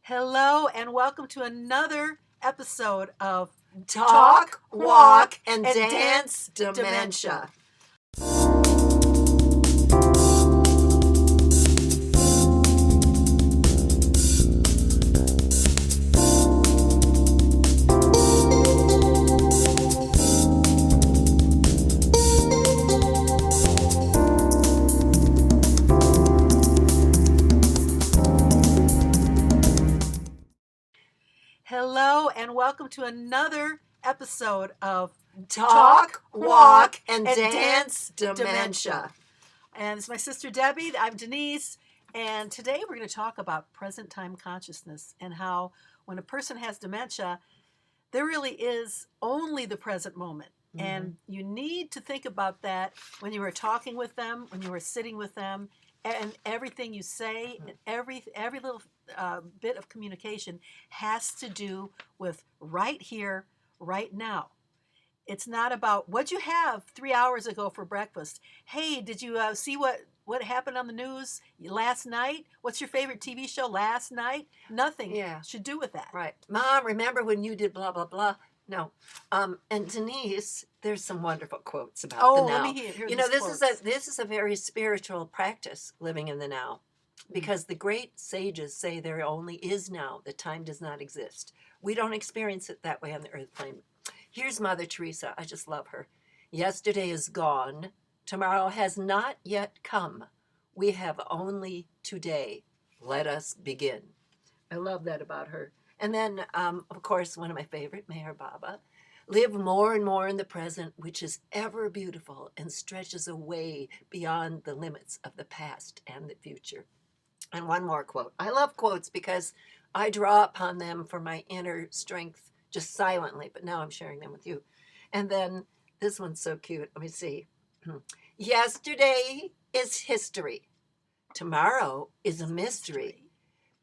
Hello, and welcome to another episode of Talk, Walk, and Dance Dementia. Hello, and welcome to another episode of Talk, Walk, and Dance Dementia. And it's my sister Debbie. I'm Denise, and today we're going to talk about present time consciousness and how when a person has dementia, there really is only the present moment. Mm-hmm. And you need to think about that when you are talking with them, when you are sitting with them, and everything you say, and every little bit of communication has to do with right here, right now. It's not about what you have 3 hours ago for breakfast. Hey, did you see what happened on the news last night? What's your favorite TV show last night? Nothing should do with that. Right. Mom, remember when you did blah, blah, blah? No. And Denise, there's some wonderful quotes about the now. Let me hear this is a very spiritual practice, living in the now. Because the great sages say there only is now, that time does not exist. We don't experience it that way on the earth plane. Here's Mother Teresa. I just love her. Yesterday is gone. Tomorrow has not yet come. We have only today. Let us begin. I love that about her. And then, of course, one of my favorite, Meher Baba. Live more and more in the present, which is ever beautiful and stretches away beyond the limits of the past and the future. And one more quote. I love quotes because I draw upon them for my inner strength just silently, but now I'm sharing them with you. And then this one's so cute. Let me see. Yesterday is history. Tomorrow is a mystery.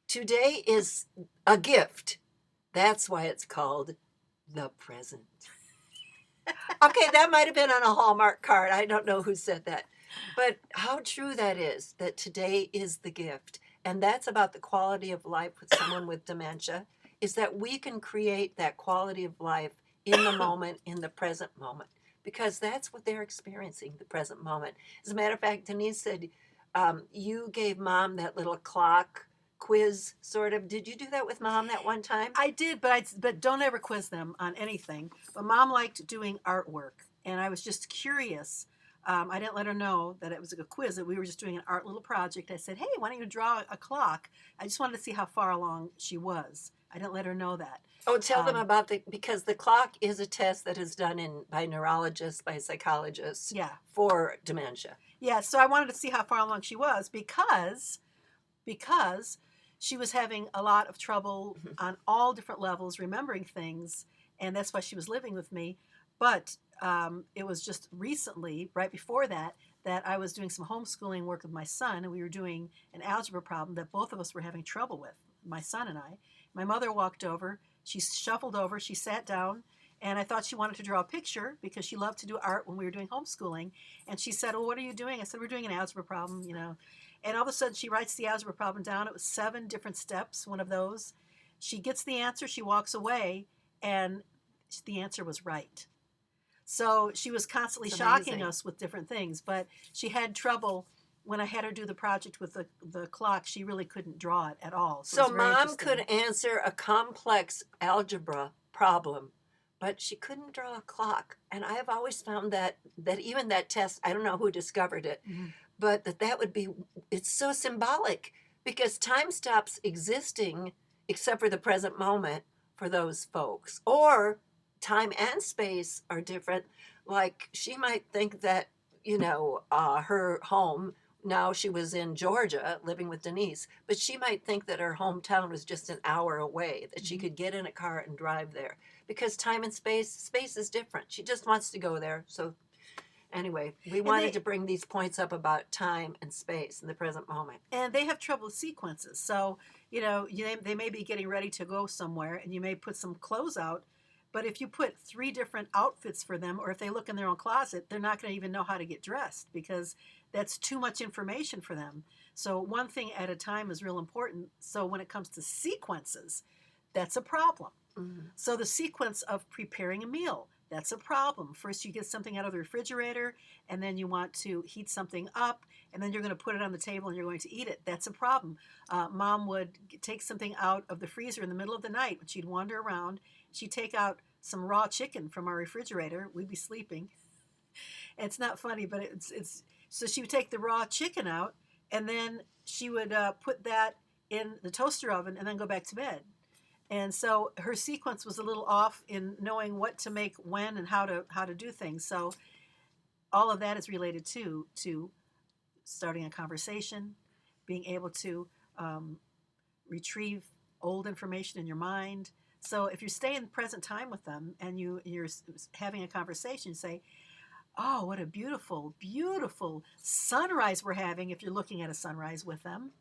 Today is a gift. That's why it's called the present. Okay, that might have been on a Hallmark card. I don't know who said that. But how true that is, that today is the gift. And that's about the quality of life with someone with dementia, is that we can create that quality of life in the moment, in the present moment, because that's what they're experiencing, the present moment. As a matter of fact, Denise said, you gave Mom that little clock quiz, sort of. Did you do that with Mom that one time? I did, but don't ever quiz them on anything. But Mom liked doing artwork, and I was just curious. I didn't let her know that it was a quiz, that we were just doing an art little project. I said, hey, why don't you draw a clock? I just wanted to see how far along she was. I didn't let her know that. Oh, tell them about because the clock is a test that is done by neurologists, by psychologists for dementia. Yeah, so I wanted to see how far along she was because she was having a lot of trouble on all different levels remembering things, and that's why she was living with me. But it was just recently, right before that I was doing some homeschooling work with my son, and we were doing an algebra problem that both of us were having trouble with, my son and I. My mother walked over, she shuffled over, she sat down, and I thought she wanted to draw a picture because she loved to do art when we were doing homeschooling. And she said, well, what are you doing? I said, we're doing an algebra problem, And all of a sudden, she writes the algebra problem down. It was 7 different steps, one of those. She gets the answer, she walks away, and the answer was right. So she was constantly shocking us with different things, but she had trouble. When I had her do the project with the clock, she really couldn't draw it at all. So Mom could answer a complex algebra problem, but she couldn't draw a clock. And I have always found that even that test, I don't know who discovered it, but that would be, it's so symbolic because time stops existing except for the present moment for those folks. Or time and space are different. Like she might think that, her home, now she was in Georgia living with Denise, but she might think that her hometown was just an hour away, that she could get in a car and drive there. Because time and space is different. She just wants to go there. So anyway, we wanted to bring these points up about time and space in the present moment. And they have trouble with sequences. So, they may be getting ready to go somewhere, and you may put some clothes out. But if you put 3 different outfits for them, or if they look in their own closet, they're not going to even know how to get dressed because that's too much information for them. So one thing at a time is real important. So when it comes to sequences, that's a problem. So the sequence of preparing a meal, that's a problem. First, you get something out of the refrigerator, and then you want to heat something up, and then you're going to put it on the table and you're going to eat it. That's a problem. Mom would take something out of the freezer in the middle of the night when she'd wander around. She'd take out some raw chicken from our refrigerator. We'd be sleeping. It's not funny, but it's so she would take the raw chicken out, and then she would put that in the toaster oven and then go back to bed. And so her sequence was a little off in knowing what to make when and how to do things. So all of that is related to starting a conversation, being able to retrieve old information in your mind. So if you stay in present time with them and you're having a conversation, say, oh, what a beautiful, beautiful sunrise we're having if you're looking at a sunrise with them.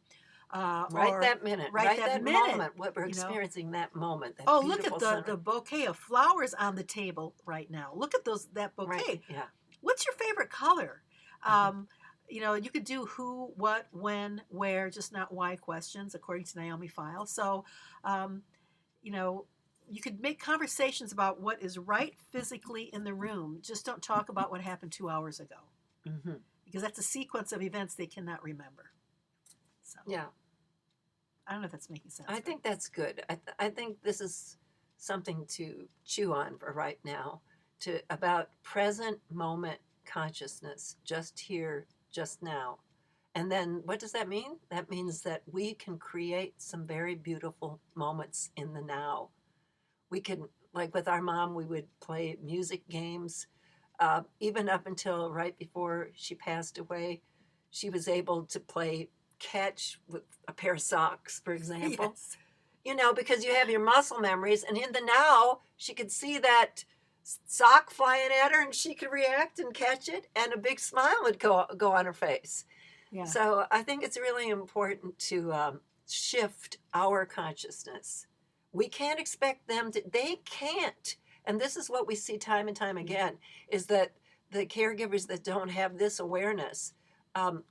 Right that minute. Right that moment. What we're experiencing that moment. That look at the bouquet of flowers on the table right now. Look at that bouquet. Right. Yeah. What's your favorite color? You could do who, what, when, where, just not why questions, according to Naomi File. So, you could make conversations about what is right physically in the room. Just don't talk about what happened 2 hours ago. Because that's a sequence of events they cannot remember. So, yeah. I don't know if that's making sense. I think that's good. I think this is something to chew on for right now, about present moment consciousness, just here, just now. And then what does that mean? That means that we can create some very beautiful moments in the now. We can, like with our mom, we would play music games. Even up until right before she passed away, she was able to play catch with a pair of socks, for example. Yes. Because you have your muscle memories, and in the now, she could see that sock flying at her, and she could react and catch it, and a big smile would go on her face. Yeah. So I think it's really important to shift our consciousness. We can't expect them to, they can't. And this is what we see time and time again, is that the caregivers that don't have this awareness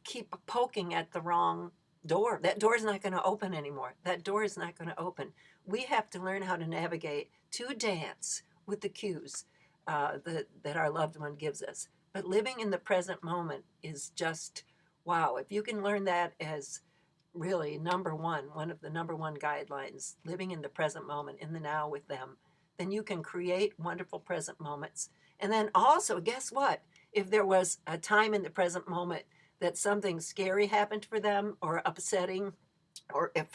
keep poking at the wrong door. That door is not going to open anymore. That door is not going to open. We have to learn how to navigate, to dance with the cues that our loved one gives us. But living in the present moment is just, wow. If you can learn that as really one of the number one guidelines, living in the present moment, in the now with them, then you can create wonderful present moments. And then also, guess what? If there was a time in the present moment that something scary happened for them or upsetting, or if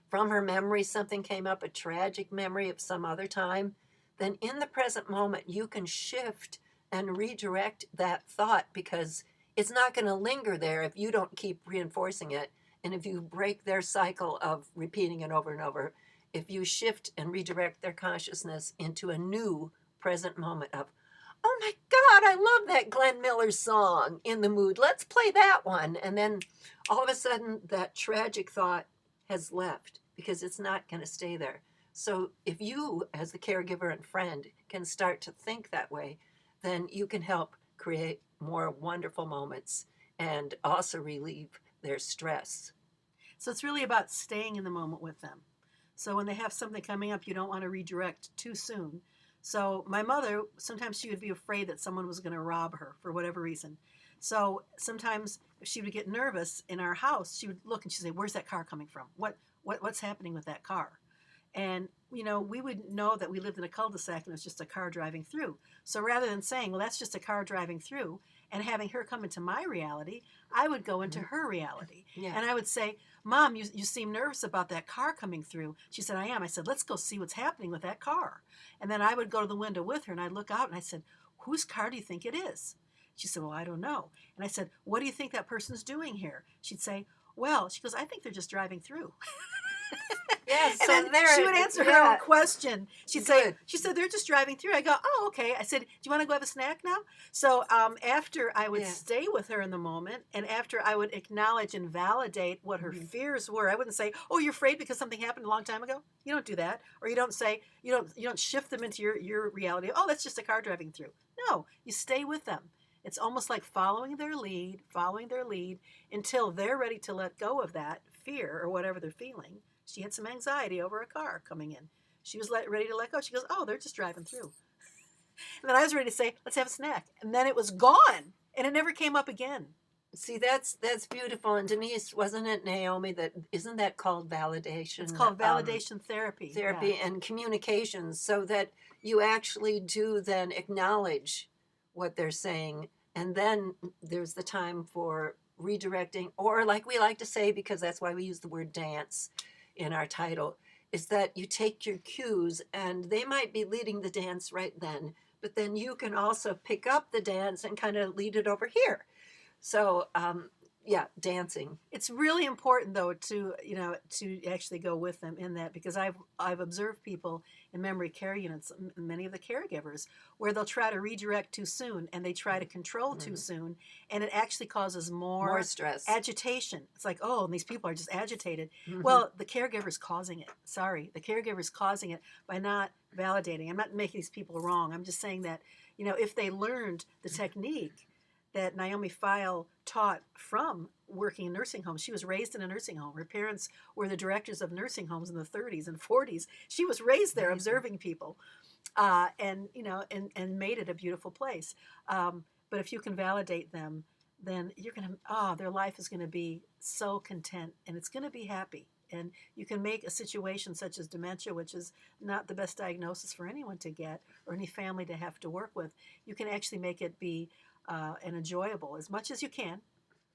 from her memory something came up, a tragic memory of some other time, then in the present moment you can shift and redirect that thought, because it's not going to linger there if you don't keep reinforcing it. And if you break their cycle of repeating it over and over, if you shift and redirect their consciousness into a new present moment of, oh my God, I love that Glenn Miller song, In the Mood. Let's play that one. And then all of a sudden that tragic thought has left, because it's not going to stay there. So if you, as the caregiver and friend, can start to think that way, then you can help create more wonderful moments and also relieve their stress. So it's really about staying in the moment with them. So when they have something coming up, you don't want to redirect too soon. So my mother, sometimes she would be afraid that someone was going to rob her for whatever reason. So sometimes if she would get nervous in our house, she would look and she'd say, where's that car coming from? What's happening with that car? And, we would know that we lived in a cul-de-sac and it was just a car driving through. So rather than saying, well, that's just a car driving through, and having her come into my reality, I would go into her reality. Yeah. And I would say, Mom, you seem nervous about that car coming through. She said, I am. I said, let's go see what's happening with that car. And then I would go to the window with her and I'd look out and I said, whose car do you think it is? She said, well, I don't know. And I said, what do you think that person's doing here? She'd say, well, she goes, I think they're just driving through. Yes, and then she would answer her own question. She said, they're just driving through. I go, oh, okay. I said, do you want to go have a snack now? So after I would stay with her in the moment, and after I would acknowledge and validate what her fears were, I wouldn't say, oh, you're afraid because something happened a long time ago. You don't do that. Or you don't say, you don't shift them into your reality. Oh, that's just a car driving through. No, you stay with them. It's almost like following their lead until they're ready to let go of that fear or whatever they're feeling. She had some anxiety over a car coming in. She was ready to let go. She goes, oh, they're just driving through. And then I was ready to say, let's have a snack. And then it was gone. And it never came up again. See, that's beautiful. And Denise, wasn't it Naomi that isn't that called validation? It's called validation therapy. Therapy and communications, so that you actually do then acknowledge what they're saying, and then there's the time for redirecting, or like we like to say, because that's why we use the word dance in our title, is that you take your cues, and they might be leading the dance right then, but then you can also pick up the dance and kind of lead it over here. So, yeah, dancing. It's really important though to actually go with them in that, because I've observed people in memory care units, many of the caregivers, where they'll try to redirect too soon and they try to control too soon, and it actually causes more stress, agitation. It's like, oh, and these people are just agitated. Mm-hmm. Well, the caregiver's causing it. Sorry, the caregiver's causing it by not validating. I'm not making these people wrong. I'm just saying that, if they learned the technique that Naomi Feil taught from working in nursing homes. She was raised in a nursing home. Her parents were the directors of nursing homes in the 30s and 40s. She was raised there, observing people, and made it a beautiful place. But if you can validate them, then you're gonna, their life is gonna be so content, and it's gonna be happy. And you can make a situation such as dementia, which is not the best diagnosis for anyone to get or any family to have to work with. You can actually make it be and enjoyable as much as you can,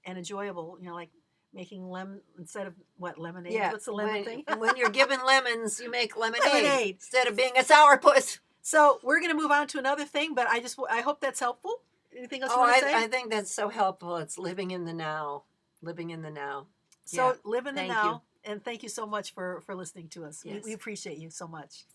and enjoyable, like making lemon instead of lemonade. Yeah. What's the lemon thing? When you're given lemons, you make Lemonade instead of being a sourpuss. So we're going to move on to another thing, but I hope that's helpful. Anything else you want to say? I think that's so helpful. It's living in the now. Living in the now. So live in the Thank now, you. and thank you so much for listening to us. Yes. We appreciate you so much.